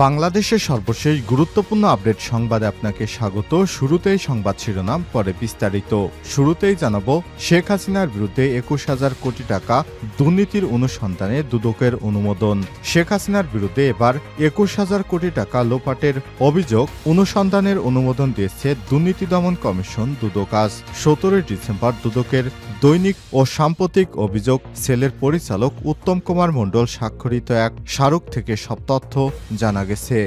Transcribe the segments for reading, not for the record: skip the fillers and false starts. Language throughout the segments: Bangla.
বাংলাদেশের সর্বশেষ গুরুত্বপূর্ণ আপডেট সংবাদে আপনাকে স্বাগত। শুরুতেই সংবাদ শিরোনাম, পরে বিস্তারিত। শুরুতেই জানাবো, শেখ হাসিনার বিরুদ্ধে ২১,০০০ কোটি টাকা দুর্নীতির অনুসন্ধানে দুদকের অনুমোদন। শেখ হাসিনার বিরুদ্ধে এবার ২১,০০০ কোটি টাকা লোপাটের অভিযোগ অনুসন্ধানের অনুমোদন দিয়েছে দুর্নীতি দমন কমিশন দুদক। আজ ১৭ ডিসেম্বর দুদকের দৈনিক ও সাম্প্রতিক অভিযোগ সেলের পরিচালক উত্তম কুমার মণ্ডল স্বাক্ষরিত এক স্মারক থেকে সব তথ্য জানা গেছে।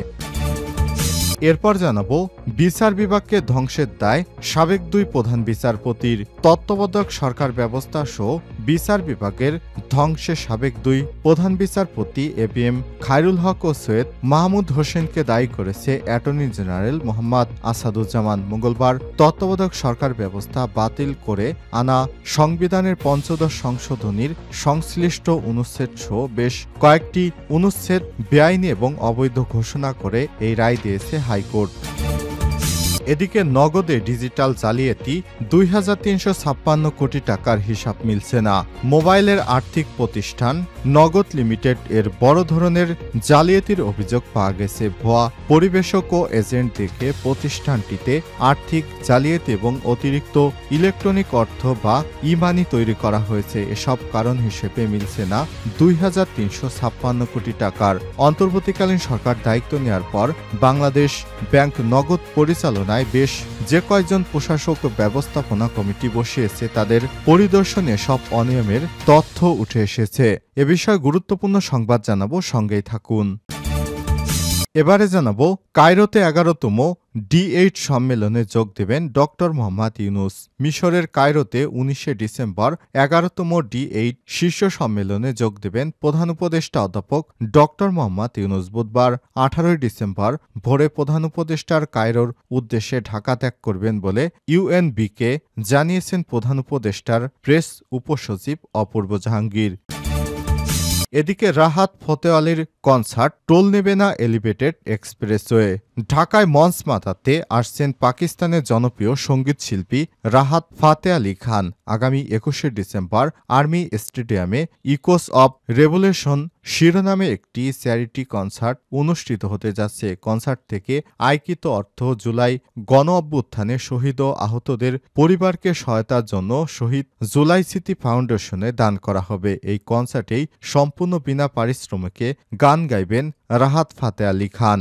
এরপর জানাবো, বিচার বিভাগকে ধ্বংসের দায় সাবেক ২ প্রধান বিচারপতির। তত্ত্বাবধায়ক সরকার ব্যবস্থা সহ বিচার বিভাগের ধ্বংসে সাবেক ২ প্রধান বিচারপতি এবিএম খায়রুল হক ও সৈয়দ মাহমুদ হোসেনকে দায়ী করেছে অ্যাটর্নি জেনারেল মোহাম্মদ আসাদুজ্জামান। মঙ্গলবার তত্ত্বাবধায়ক সরকার ব্যবস্থা বাতিল করে আনা সংবিধানের ৫ম সংশোধনীর সংশ্লিষ্ট অনুচ্ছেদ সহ বেশ কয়েকটি অনুচ্ছেদ বেআইনি এবং অবৈধ ঘোষণা করে এই রায় দিয়েছে হাইকোর্ট। এদিকে নগদে ডিজিটাল জালিয়াতি ২,৩৫৬ কোটি টাকার হিসাব মিলছে না। মোবাইলের আর্থিক প্রতিষ্ঠান নগদ লিমিটেড এর বড় ধরনের জালিয়াতির অভিযোগ পাওয়া গেছে। ভুয়া পরিবেশক ও এজেন্ট দেখে প্রতিষ্ঠানটিতে আর্থিক জালিয়াতি এবং অতিরিক্ত ইলেকট্রনিক অর্থ বা ই-মানি তৈরি করা হয়েছে। এসব কারণ হিসেবে মিলছে না ২,৩৫৬ কোটি টাকার। অন্তর্বর্তীকালীন সরকার দায়িত্ব নেওয়ার পর বাংলাদেশ ব্যাংক নগদ পরিচালনায় বেশ যে কয়েকজন প্রশাসক ও ব্যবস্থাপনা কমিটি বসিয়েছে, তাদের পরিদর্শনে সব অনিয়মের তথ্য উঠে এসেছে। এ বিষয়ে গুরুত্বপূর্ণ সংবাদ জানাবো, সঙ্গেই থাকুন। এবারে জানাবো, কায়রোতে ১১তম D8 সম্মেলনে যোগ দেবেন ডক্টর মোহাম্মদ ইউনূস। মিশরের কায়রোতে ১৯ ডিসেম্বর ১১তম D8 শীর্ষ সম্মেলনে যোগ দেবেন প্রধান উপদেষ্টা অধ্যাপক ডক্টর মোহাম্মদ ইউনূস। বুধবার ১৮ ডিসেম্বর ভোরে প্রধান উপদেষ্টার কায়রোর উদ্দেশ্যে ঢাকা ত্যাগ করবেন বলে ইউএনবিকে জানিয়েছেন প্রধান উপদেষ্টার প্রেস উপসচিব অপূর্ব জাহাঙ্গীর। এদিকে রাহাত ফতেহ আলীর কনসার্ট, টোল নেবে না এলিভেটেড এক্সপ্রেসওয়ে। ঢাকায় মঞ্চ মাতাতে আসছেন পাকিস্তানের জনপ্রিয় সঙ্গীত শিল্পী রাহাত ফাতেহ আলী খান। আগামী ২১ ডিসেম্বর আর্মি স্টেডিয়ামে ইকোস অব রেভলিউশন শিরোনামে একটি চ্যারিটি কনসার্ট অনুষ্ঠিত হতে যাচ্ছে। কনসার্ট থেকে আয়কৃত অর্থ জুলাই গণ অভ্যুত্থানে শহীদ ও আহতদের পরিবারকে সহায়তার জন্য শহীদ জুলাই স্মৃতি ফাউন্ডেশনে দান করা হবে। এই কনসার্টেই সম্পূর্ণ বিনা পারিশ্রমিকে গান গাইবেন রাহাত ফাতেহ আলী খান।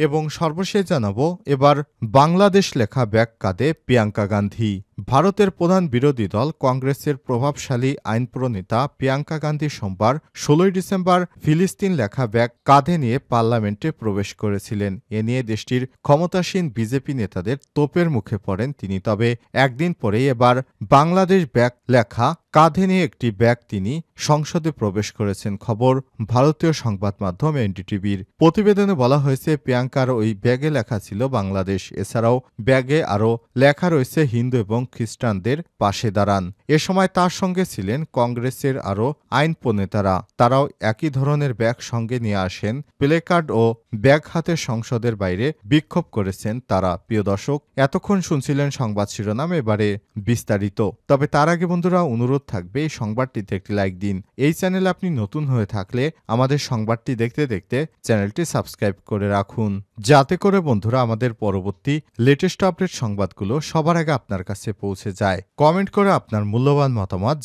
এবং সর্বশেষ জানাবো, এবার বাংলাদেশ লেখা ব্যাগ কাঁধে প্রিয়াঙ্কা গান্ধী। ভারতের প্রধান বিরোধী দল কংগ্রেসের প্রভাবশালী আইন প্রণেতা প্রিয়াঙ্কা গান্ধী সোমবার ১৬ ডিসেম্বর ফিলিস্তিন লেখা ব্যাগ কাঁধে নিয়ে পার্লামেন্টে প্রবেশ করেছিলেন। এ নিয়ে দেশটির ক্ষমতাসীন বিজেপি নেতাদের তোপের মুখে পড়েন তিনি। তবে একদিন পরেই এবার বাংলাদেশ ব্যাগ লেখা কাঁধে নিয়ে একটি ব্যাগ তিনি সংসদে প্রবেশ করেছেন। খবর ভারতীয় সংবাদ মাধ্যম এনডিটিভির। প্রতিবেদনে বলা হয়েছে, প্রিয়াঙ্কার ওই ব্যাগে লেখা ছিল বাংলাদেশ। এছাড়াও ব্যাগে আরও লেখা রয়েছে হিন্দু এবং খ্রিস্টানদের পাশে দাঁড়ান। এ সময় তার সঙ্গে ছিলেন কংগ্রেসের আরও আইন প্রণেতারা। তারাও একই ধরনের ব্যাগ সঙ্গে নিয়ে আসেন। প্লেকার্ড ও ব্যাগ হাতে সংসদের বাইরে বিক্ষোভ করেছেন তারা। প্রিয় দর্শক, এতক্ষণ শুনছিলেন সংবাদ শিরোনাম, এবারে বিস্তারিত। তবে তার আগে বন্ধুরা, অনুরোধ থাকবে এই সংবাদটিতে একটি লাইক দিন। এই চ্যানেলে আপনি নতুন হয়ে থাকলে আমাদের সংবাদটি দেখতে দেখতে চ্যানেলটি সাবস্ক্রাইব করে রাখুন, যাতে করে বন্ধুরা আমাদের পরবর্তী লেটেস্ট আপডেট সংবাদগুলো সবার আগে আপনার কাছে পৌঁছে যায়। কমেন্ট করে আপনার মূল্যবান মতামত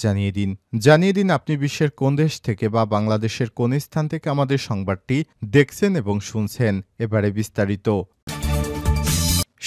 জানিয়ে দিন আপনি বিশ্বের কোন দেশ থেকে বা বাংলাদেশের কোন স্থান থেকে আমাদের সংবাদটি দেখছেন এবং শুনছেন। এবারে বিস্তারিত।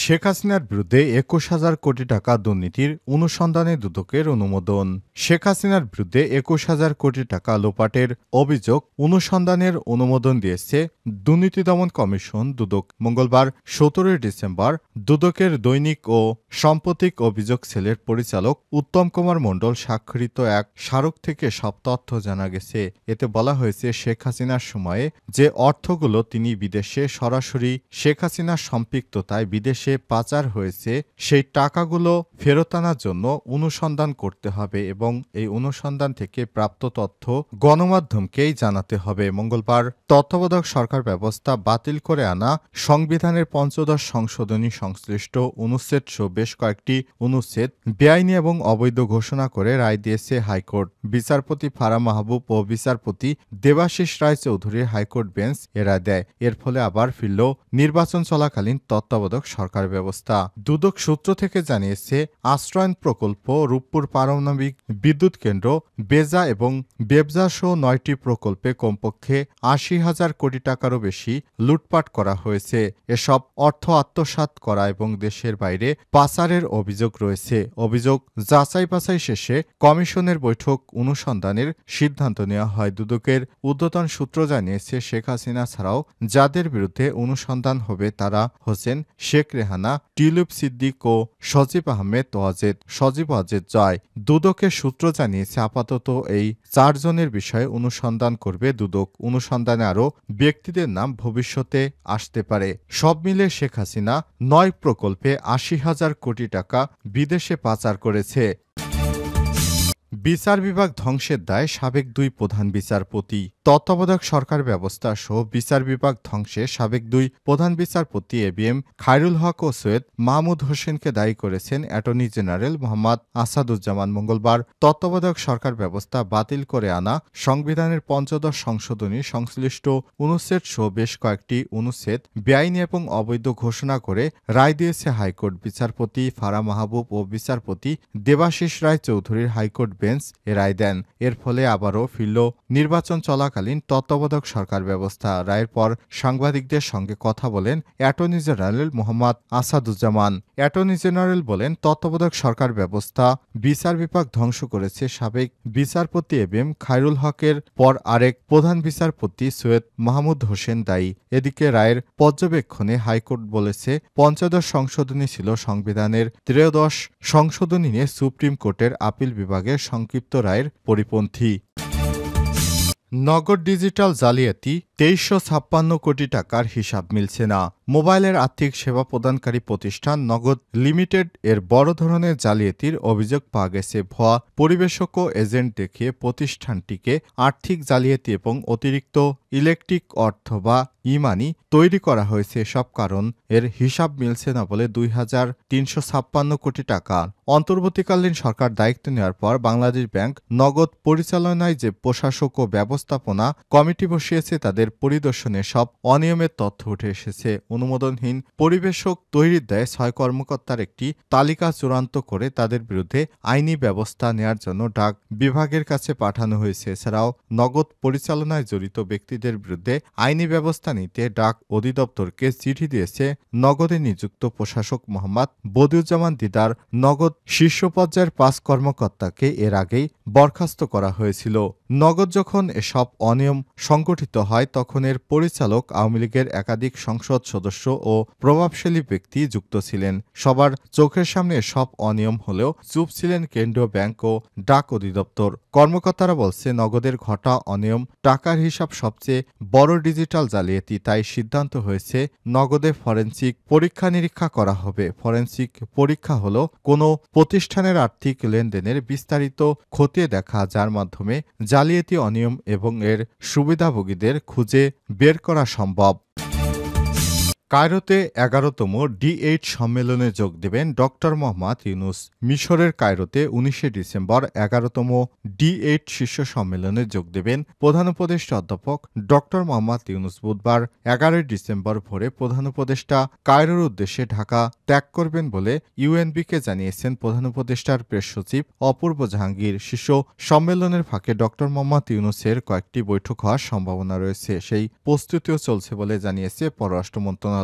শেখ হাসিনার বিরুদ্ধে ২১,০০০ কোটি টাকা দুর্নীতির অনুসন্ধানে দুদকের অনুমোদন। শেখ হাসিনার বিরুদ্ধে ২১,০০০ কোটি টাকা লোপাটের অভিযোগ অনুসন্ধানের অনুমোদন দিয়েছে দুর্নীতি দমন কমিশন দুদক। মঙ্গলবার ১৭ ডিসেম্বর দুদকের দৈনিক ও সাম্প্রতিক অভিযোগ সেলের পরিচালক উত্তম কুমার মণ্ডল স্বাক্ষরিত এক স্মারক থেকে সব তথ্য জানা গেছে। এতে বলা হয়েছে, শেখ হাসিনার সময়ে যে অর্থগুলো তিনি বিদেশে সরাসরি শেখ হাসিনার সম্পৃক্ততায় বিদেশে বিদেশে পাচার হয়েছে সেই টাকাগুলো ফেরত আনার জন্য অনুসন্ধান করতে হবে এবং এই অনুসন্ধান থেকে প্রাপ্ত তথ্য গণমাধ্যমকেই জানাতে হবে। মঙ্গলবার তত্ত্বাবধায়ক সরকার ব্যবস্থা বাতিল করে আনা সংবিধানের পঞ্চদশ সংশোধনী সংশ্লিষ্ট অনুচ্ছেদ সহ বেশ কয়েকটি অনুচ্ছেদ বেআইনি এবং অবৈধ ঘোষণা করে রায় দিয়েছে হাইকোর্ট। বিচারপতি ফারাহ মাহবুব ও বিচারপতি দেবাশিস রায় চৌধুরীর হাইকোর্ট বেঞ্চ এ রায় দেয়। এর ফলে আবার ফিরল নির্বাচন চলাকালীন তত্ত্বাবধায়ক সরকার ব্যবস্থা। দুদক সূত্র থেকে জানিয়েছে, আশ্রয়ন প্রকল্প, রূপপুর পারমাণবিক বিদ্যুৎ কেন্দ্র, বেজা এবং বেবজা সহ ৯টি প্রকল্পে কমপক্ষে ৮০,০০০ কোটি টাকারও বেশি লুটপাট করা হয়েছে। এসব অর্থ আত্মসাৎ করা এবং দেশের বাইরে পাচারের অভিযোগ রয়েছে। অভিযোগ যাচাই বাছাই শেষে কমিশনের বৈঠক অনুসন্ধানের সিদ্ধান্ত নেওয়া হয়। দুদকের ঊর্ধ্বতন সূত্র জানিয়েছে, শেখ হাসিনা ছাড়াও যাদের বিরুদ্ধে অনুসন্ধান হবে তারা হোসেন শেখ রেহানা, টিউলিপ সিদ্দিক ও সজীব আহমেদ সজীব ওয়াজেদ জয়। দুদকের সূত্র জানিয়েছে, আপাতত এই ৪ জনের বিষয়ে অনুসন্ধান করবে দুদক। অনুসন্ধানে আরও ব্যক্তিদের নাম ভবিষ্যতে আসতে পারে। সব মিলে শেখ হাসিনা ৯ প্রকল্পে ৮০,০০০ কোটি টাকা বিদেশে পাচার করেছে। বিচার বিভাগ ধ্বংসের দায় সাবেক ২ প্রধান বিচারপতি। তত্ত্বাবধায়ক সরকার ব্যবস্থা সহ বিচার বিভাগ ধ্বংসে সাবেক ২ প্রধান বিচারপতি এবিএম খায়রুল হক ও সৈয়দ মাহমুদ হোসেনকে দায়ী করেছেন অ্যাটর্নি জেনারেল মোহাম্মদ আসাদুজ্জামান। মঙ্গলবার তত্ত্বাবধায়ক সরকার ব্যবস্থা বাতিল করে আনা সংবিধানের পঞ্চদশ সংশোধনী সংশ্লিষ্ট অনুচ্ছেদ সহ বেশ কয়েকটি অনুচ্ছেদ বেআইনি এবং অবৈধ ঘোষণা করে রায় দিয়েছে হাইকোর্ট। বিচারপতি ফারাহ মাহবুব ও বিচারপতি দেবাশিস রায় চৌধুরীর হাইকোর্ট বেঞ্চ এ রায় দেন। এর ফলে আবারও ফিরল নির্বাচন চলাকালীন তত্ত্বাবধায়ক সরকার ব্যবস্থা। রায়ের পর সাংবাদিকদের সঙ্গে কথা বলেন attorney general Mohammad Asaduzzaman. Attorney general বলেন, তত্ত্বাবধায়ক সরকার ব্যবস্থা বিচার বিভাগ ধ্বংস করেছে সাবেক বিচারপতি এবিএম খায়রুল হকের পর আরেক প্রধান বিচারপতি সৈয়দ মাহমুদ হোসেন দায়ী। এদিকে রায়ের পর্যবেক্ষণে হাইকোর্ট বলেছে, পঞ্চদশ সংশোধনী ছিল সংবিধানের 'ত্রয়োদশ সংশোধনী নিয়ে সুপ্রিম কোর্টের আপিল বিভাগের সংক্ষিপ্ত রায়ের পরিপন্থী। নগদ ডিজিটাল জালিয়াতি, ২৩৫৬ কোটি টাকার হিসাব মিলছে না। মোবাইলের আর্থিক সেবা প্রদানকারী প্রতিষ্ঠান নগদ লিমিটেড এর বড় ধরনের জালিয়াতির অভিযোগ পাওয়া গেছে। ভুয়া পরিবেশক ও এজেন্ট দেখিয়ে প্রতিষ্ঠানটিকে আর্থিক জালিয়াতি এবং অতিরিক্ত ইলেকট্রিক অর্থ বা ই-মানি তৈরি করা হয়েছে। এসব কারণ এর হিসাব মিলছে না বলে ২৩৫৬ কোটি টাকা। অন্তর্বর্তীকালীন সরকার দায়িত্ব নেওয়ার পর বাংলাদেশ ব্যাংক নগদ পরিচালনায় যে প্রশাসক ও ব্যবস্থাপনা কমিটি বসিয়েছে তাদের পরিদর্শনে সব অনিয়মের তথ্য উঠে এসেছে। অনুমোদনহীন পরিবেশক তৈরির দায়ে ৬ কর্মকর্তার একটি তালিকা চূড়ান্ত করে তাদের বিরুদ্ধে আইনি ব্যবস্থা নেয়ার জন্য ডাক বিভাগের কাছে পাঠানো হয়েছে। এছাড়াও নগদ পরিচালনায় জড়িত ব্যক্তিদের বিরুদ্ধে আইনি ব্যবস্থা নিতে ডাক অধিদপ্তরকে চিঠি দিয়েছে নগদে নিযুক্ত প্রশাসক মোহাম্মদ বদিউজ্জামান দিদার। নগদ শীর্ষ পর্যায়ের ৫ কর্মকর্তাকে এর আগেই বরখাস্ত করা হয়েছিল। নগদ যখন এসব অনিয়ম সংগঠিত হয় তখন এর পরিচালক আওয়ামী লীগের একাধিক সংসদ সদস্য ও প্রভাবশালী ব্যক্তি যুক্ত ছিলেন। সবার চোখের সামনে এসব অনিয়ম হলেও চুপ ছিলেন কেন্দ্রীয় ব্যাংক ও ডাক অধিদপ্তর। কর্মকর্তারা বলছে, নগদের ঘটা অনিয়ম টাকার হিসাব সবচেয়ে বড় ডিজিটাল জালিয়াতি। তাই সিদ্ধান্ত হয়েছে নগদে ফরেনসিক পরীক্ষা নিরীক্ষা করা হবে। ফরেনসিক পরীক্ষা হলো কোনো প্রতিষ্ঠানের আর্থিক লেনদেনের বিস্তারিত খতিয়ে দেখা, যার মাধ্যমে জালিয়াতি, অনিয়ম এবং এর সুবিধাভোগীদের খুঁজে বের করা সম্ভব। কায়রোতে ১১তম ডি8 সম্মেলনে যোগ দেবেন ড মোহাম্মদ ইউনূস। মিশরের কায়রোতে ১৯শে ডিসেম্বর ১১তম ডি8 শীর্ষ সম্মেলনে যোগ দেবেন প্রধান উপদেষ্টা অধ্যাপক ড মোহাম্মদ ইউনূস। বুধবার ১১ ডিসেম্বর ভোরে প্রধান উপদেষ্টা কায়রোর উদ্দেশ্যে ঢাকা ত্যাগ করবেন বলে ইউএনবিকে জানিয়েছেন প্রধান উপদেষ্টার প্রেস সচিব অপূর্ব জাহাঙ্গীর। শীর্ষ সম্মেলনের ফাঁকে ড মোহাম্মদ ইউনূসের কয়েকটি বৈঠক হওয়ার সম্ভাবনা রয়েছে। সেই প্রস্তুতিও চলছে বলে জানিয়েছে পররাষ্ট্র মন্ত্রণালয়।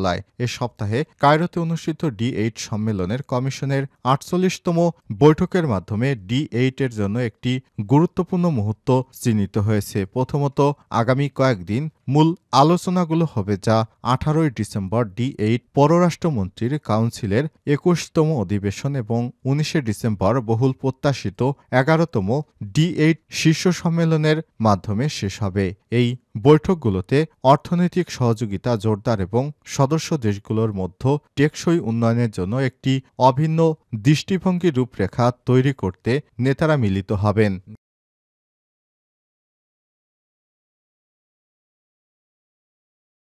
এ সপ্তাহে কায়রোতে অনুষ্ঠিত ডি8 সম্মেলনের কমিশনের ৪৮তম বৈঠকের মাধ্যমে ডি8 এর জন্য একটি গুরুত্বপূর্ণ মুহূর্ত চিহ্নিত হয়েছে। প্রথমত, আগামী কয়েকদিন মূল আলোচনাগুলো হবে, যা 18 ডিসেম্বর D8 পররাষ্ট্রমন্ত্রীর কাউন্সিলের 21তম অধিবেশন এবং 19 ডিসেম্বর বহুল প্রত্যাশিত 11তম D8 শীর্ষ সম্মেলনের মাধ্যমে শেষ হবে। এই বৈঠকগুলোতে অর্থনৈতিক সহযোগিতা জোরদার এবং সদস্য দেশগুলোর মধ্যে টেকসই উন্নয়নের জন্য একটি অভিন্ন দৃষ্টিভঙ্গি রূপরেখা তৈরি করতে নেতারা মিলিত হবেন।